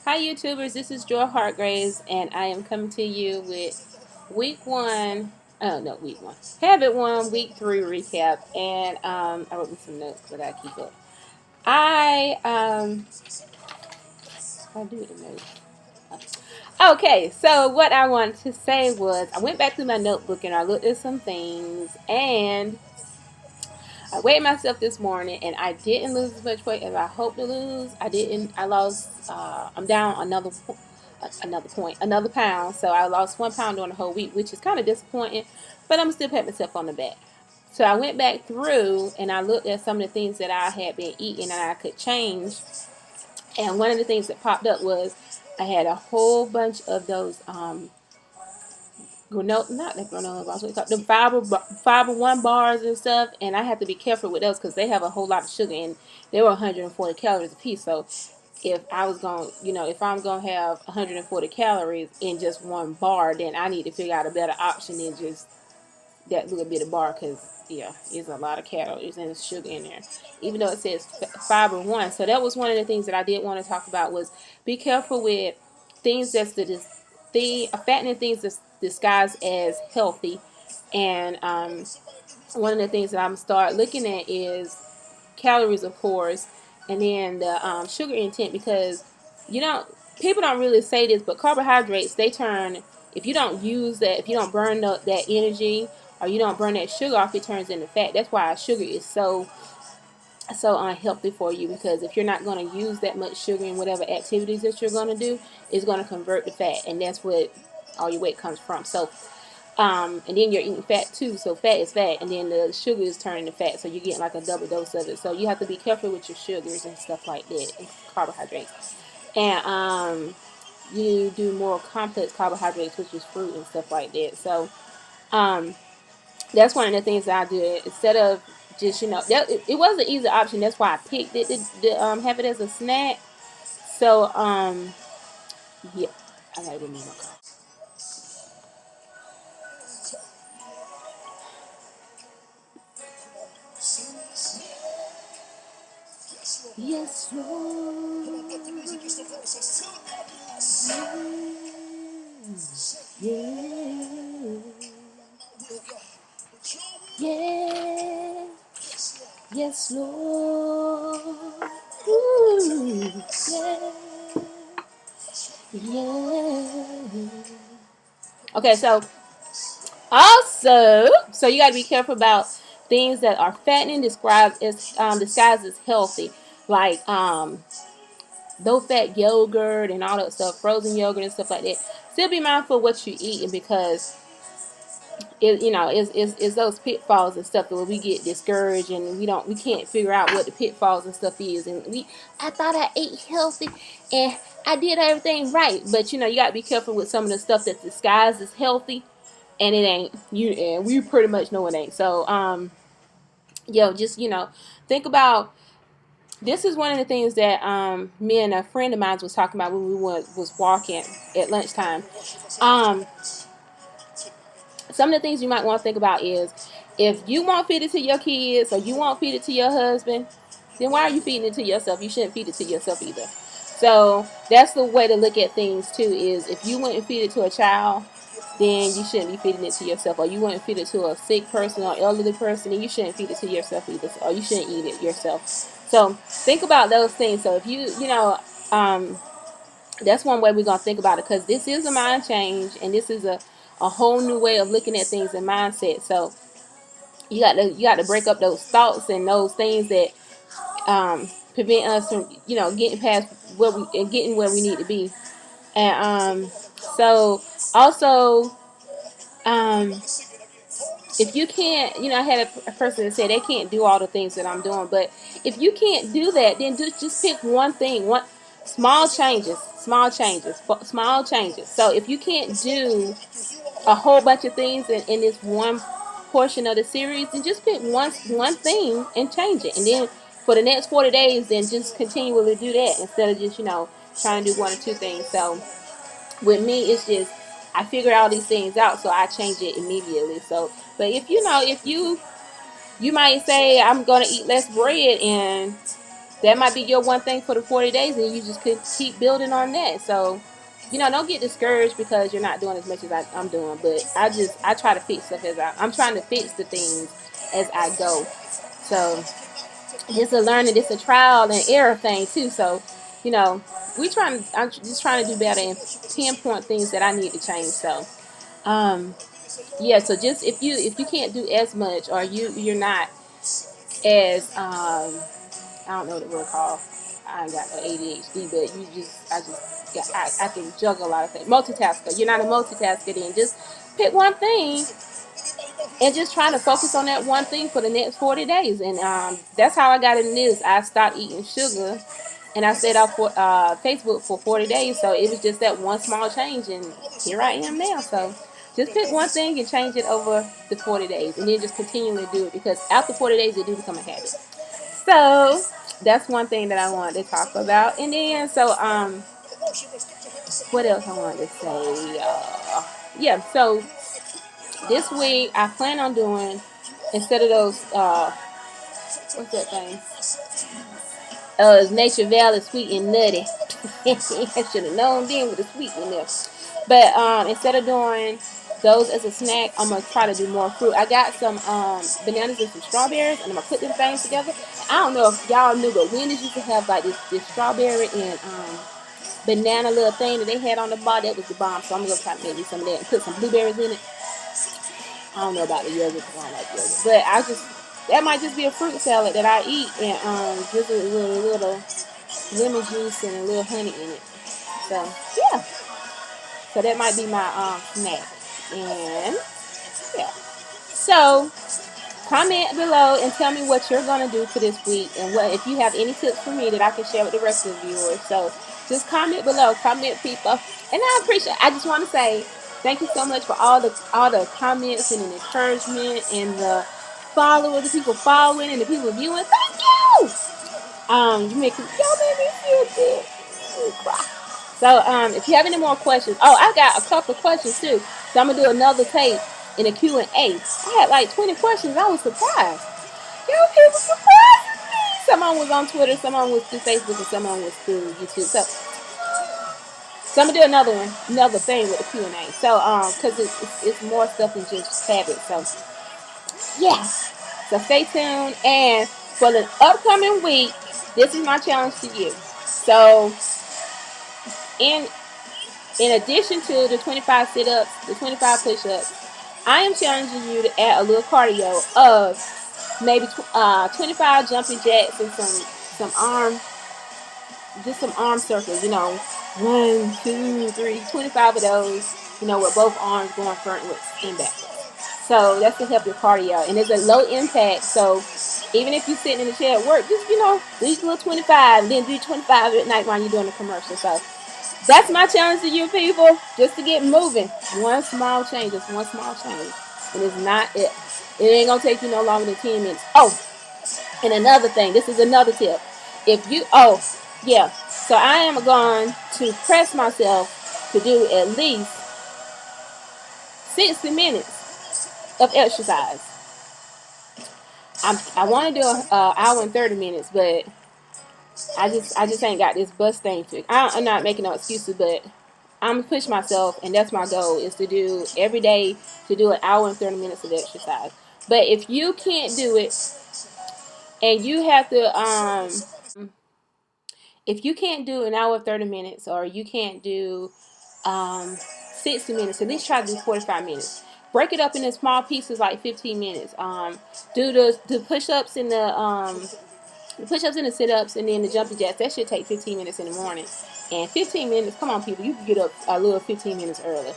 Hi YouTubers, this is Joy Hartgraves and I am coming to you with week one, oh no, week one, habit one, week three recap. And I wrote me some notes because I gotta keep up. I do the notes. Okay, so what I wanted to say was I went back through my notebook and I looked at some things, and I weighed myself this morning and I didn't lose as much weight as I hoped to lose. I lost, I'm down another pound. So I lost 1 pound during the whole week, which is kind of disappointing, but I'm still patting myself on the back. So I went back through and I looked at some of the things that I had been eating and I could change. And one of the things that popped up was I had a whole bunch of those granola, not the granola bars, what you call them, fiber one bars and stuff. And I have to be careful with those because they have a whole lot of sugar and they were 140 calories a piece. So if I was going, if I'm going to have 140 calories in just one bar, then I need to figure out a better option than just that little bit of bar, because yeah, there's a lot of calories and sugar in there, even though it says fiber one. So that was one of the things that I did want to talk about, was be careful with things that's the fattening things that's disguised as healthy. And one of the things that I'm start looking at is calories, of course, and then the sugar intent, because you know people don't really say this, but carbohydrates, they turn, if you don't use that, if you don't burn that energy, or you don't burn that sugar off, it turns into fat. That's why sugar is so unhealthy for you, because if you're not going to use that much sugar in whatever activities that you're going to do, it's going to convert to fat, and that's what all your weight comes from. So and then you're eating fat too, so fat is fat, and then the sugar is turning to fat, so you're getting like a double dose of it. So you have to be careful with your sugars and stuff like that, and carbohydrates. And you do more complex carbohydrates, which is fruit and stuff like that. So um, that's one of the things that I did, instead of just it was an easy option. That's why I picked it to have it as a snack. So yeah, I gotta remove my car. Yes, Lord. Yeah. Yeah. Yes, Lord. Ooh, yeah. Yeah. Okay, so so you got to be careful about things that are fattening, disguised as healthy, like low fat yogurt and all that stuff, frozen yogurt and stuff like that. Still be mindful of what you're eating, because it's those pitfalls and stuff that when we get discouraged and we can't figure out what the pitfalls and stuff is, and I thought I ate healthy and I did everything right, but you got to be careful with some of the stuff that's disguised as healthy, and it ain't. And we pretty much know it ain't. So just think about. This is one of the things that me and a friend of mine was talking about when we was walking at lunchtime. Um, some of the things you might want to think about is, if you won't feed it to your kids or you won't feed it to your husband, then why are you feeding it to yourself? You shouldn't feed it to yourself either. So that's the way to look at things too, is if you wouldn't feed it to a child, then you shouldn't be feeding it to yourself. Or you wouldn't feed it to a sick person or elderly person, and you shouldn't feed it to yourself either. Or you shouldn't eat it yourself. So think about those things. So if that's one way we're going to think about it, because this is a mind change, and this is a whole new way of looking at things and mindset. So you got to break up those thoughts and those things that prevent us from getting past and getting where we need to be. And so also, if you can't, I had a person that said they can't do all the things that I'm doing, but if you can't do that, then just pick one thing, one small changes, small changes. So if you can't do a whole bunch of things in this one portion of the series, then just pick one thing and change it, and then for the next 40 days, then just continually do that, instead of just trying to do one or two things. So with me, it's just I figure all these things out, so I change it immediately. So, but if you might say, I'm gonna eat less bread, and that might be your one thing for the 40 days, and you just could keep building on that. So, don't get discouraged because you're not doing as much as I'm doing. But I try to fix stuff I'm trying to fix the things as I go. So it's a learning, it's a trial and error thing too. So, I'm just trying to do better and pinpoint things that I need to change. So, yeah. So just if you can't do as much, or you're not as I don't know what the word called. I ain't got no ADHD, but I can juggle a lot of things. Multitasker. You're not a multitasker, then just pick one thing and just try to focus on that one thing for the next 40 days. And that's how I got into this. I stopped eating sugar, and I stayed off for Facebook for 40 days. So it was just that one small change, and here I am now. So just pick one thing and change it over the 40 days, and then just continually do it, because after 40 days, it do become a habit. So that's one thing that I wanted to talk about. And then, so what else I wanted to say? Yeah, so this week I plan on doing, instead of those what's that thing? Nature Valley sweet and nutty. I should have known then with the sweet in there. But instead of doing those as a snack, I'm gonna try to do more fruit. I got some bananas and some strawberries, and I'm gonna put them things together. I don't know if y'all knew, but Wendy's used to have like this strawberry and banana little thing that they had on the bar. That was the bomb. So I'm gonna try to make me some of that and put some blueberries in it. I don't know about the yogurt because I don't like yogurt, but that might just be a fruit salad that I eat, and just a little lemon juice and a little honey in it. So yeah, so that might be my snack. And yeah, so comment below and tell me what you're gonna do for this week, and what if you have any tips for me that I can share with the rest of the viewers. So just comment below, comment, people, and I just want to say thank you so much for all the comments and the encouragement and the followers, the people following and the people viewing. Thank you. Y'all make me feel good. So if you have any more questions, I got a couple of questions too. So I'm gonna do another tape in a Q&A. I had like 20 questions. I was surprised. Y'all people surprised me. Someone was on Twitter, someone was through Facebook, and someone was through YouTube. So I'm gonna do another thing with the Q&A. So because it's more stuff than just habits. So yeah. So stay tuned, and for the upcoming week, this is my challenge to you. So in addition to the 25 sit-ups, the 25 push-ups, I am challenging you to add a little cardio of maybe 25 jumping jacks and some arm circles. 1, 2, 3, 25 of those. With both arms going front and back. So that's to help your cardio, and it's a low impact. So even if you're sitting in the chair at work, just do these little 25, and then do 25 at night while you're doing the commercial. So that's my challenge to you people, just to get moving. One small change, just one small change, and it's not it. It ain't gonna take you no longer than 10 minutes. Oh, and another thing, this is another tip. So I am going to press myself to do at least 60 minutes of exercise. I want to do an hour and 30 minutes, but I just ain't got this bus thing fixed. I'm not making no excuses, but I'm gonna push myself, and that's my goal, is to do every day, to do an hour and 30 minutes of exercise. But if you can't do it, and you have to if you can't do an hour 30 minutes, or you can't do 60 minutes, at least try to do 45 minutes. Break it up into small pieces, like 15 minutes. Do the push-ups and the push-ups and the sit-ups, and then the jumping jacks. That should take 15 minutes in the morning. And 15 minutes, come on people, you can get up a little 15 minutes early.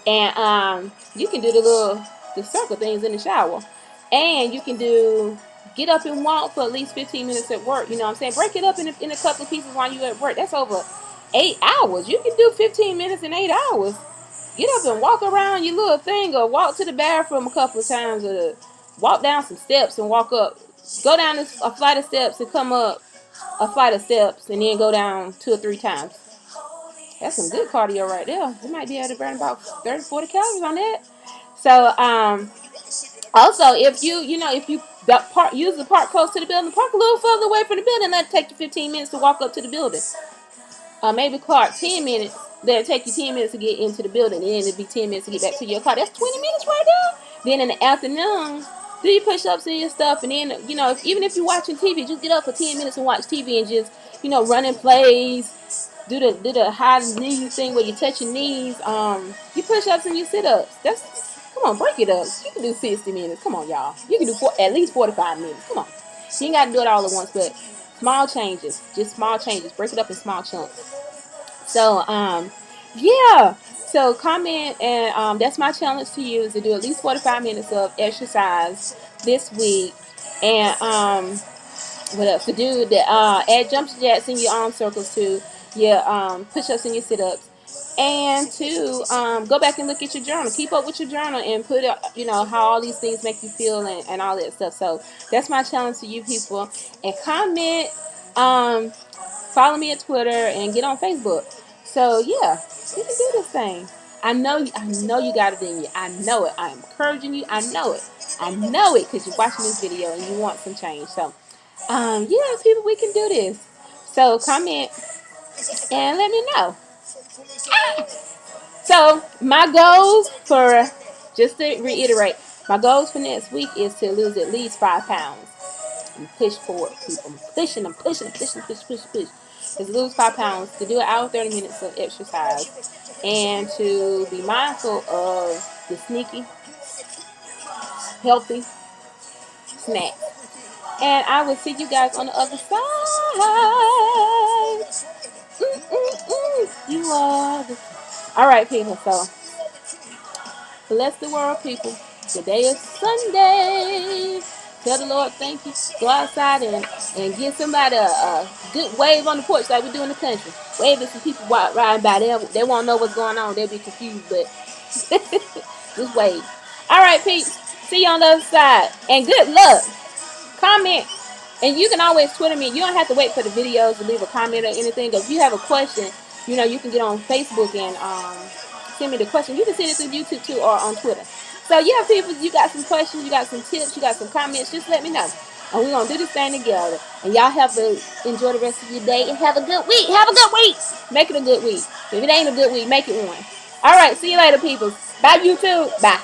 And you can do the circle things in the shower. And you can get up and walk for at least 15 minutes at work. You know what I'm saying? Break it up in a couple of pieces while you're at work. That's over 8 hours. You can do 15 minutes in 8 hours. Get up and walk around your little thing, or walk to the bathroom a couple of times, or walk down some steps and walk up. Go down a flight of steps and come up a flight of steps, and then go down 2 or 3 times. That's some good cardio right there. You might be able to burn about 30, 40 calories on that. So, also, if you use the park close to the building. Park a little further away from the building. Let it take you 15 minutes to walk up to the building. Maybe park 10 minutes. That'll take you 10 minutes to get into the building. And then it'll be 10 minutes to get back to your car. That's 20 minutes right there. Then in the afternoon, do your push-ups and your stuff. And then, even if you're watching TV, just get up for 10 minutes and watch TV and just, running plays. Do the high knee thing where you touch your knees. You push-ups and you sit-ups. Come on, break it up. You can do 60 minutes. Come on, y'all. You can do at least 45 minutes. Come on. You ain't got to do it all at once, but small changes. Just small changes. Break it up in small chunks. So, yeah. So comment, and that's my challenge to you, is to do at least 45 minutes of exercise this week. And what else? To do add jump jacks in your arm circles to your push-ups and your sit-ups. And to go back and look at your journal. Keep up with your journal and put how all these things make you feel and all that stuff. So that's my challenge to you people. And comment, follow me at Twitter, and get on Facebook. So yeah, you can do this thing. I know you got it in you. I know it. I'm encouraging you. I know it. I know it because you're watching this video and you want some change. So yeah, people, we can do this. So comment and let me know. So my goals just to reiterate, my goals for next week is to lose at least 5 pounds. And push forward, people. I'm push. Is lose 5 pounds, to do an hour 30 minutes of exercise, and to be mindful of the sneaky, healthy snacks. And I will see you guys on the other side. You are the... All right, people. So bless the world, people. Today is Sunday. Tell the Lord thank you. Go outside and give somebody a good wave on the porch like we do in the country. Wave at some people riding by. They won't know what's going on. They'll be confused, but just wave. All right, peeps. See you on the other side. And good luck. Comment. And you can always Twitter me. You don't have to wait for the videos to leave a comment or anything. If you have a question, you can get on Facebook and send me the question. You can send it through YouTube too, or on Twitter. So yeah, people, you got some questions, you got some tips, you got some comments, just let me know. And we're going to do this thing together. And y'all enjoy the rest of your day and have a good week. Have a good week. Make it a good week. If it ain't a good week, make it one. All right, see you later, people. Bye, YouTube. Bye.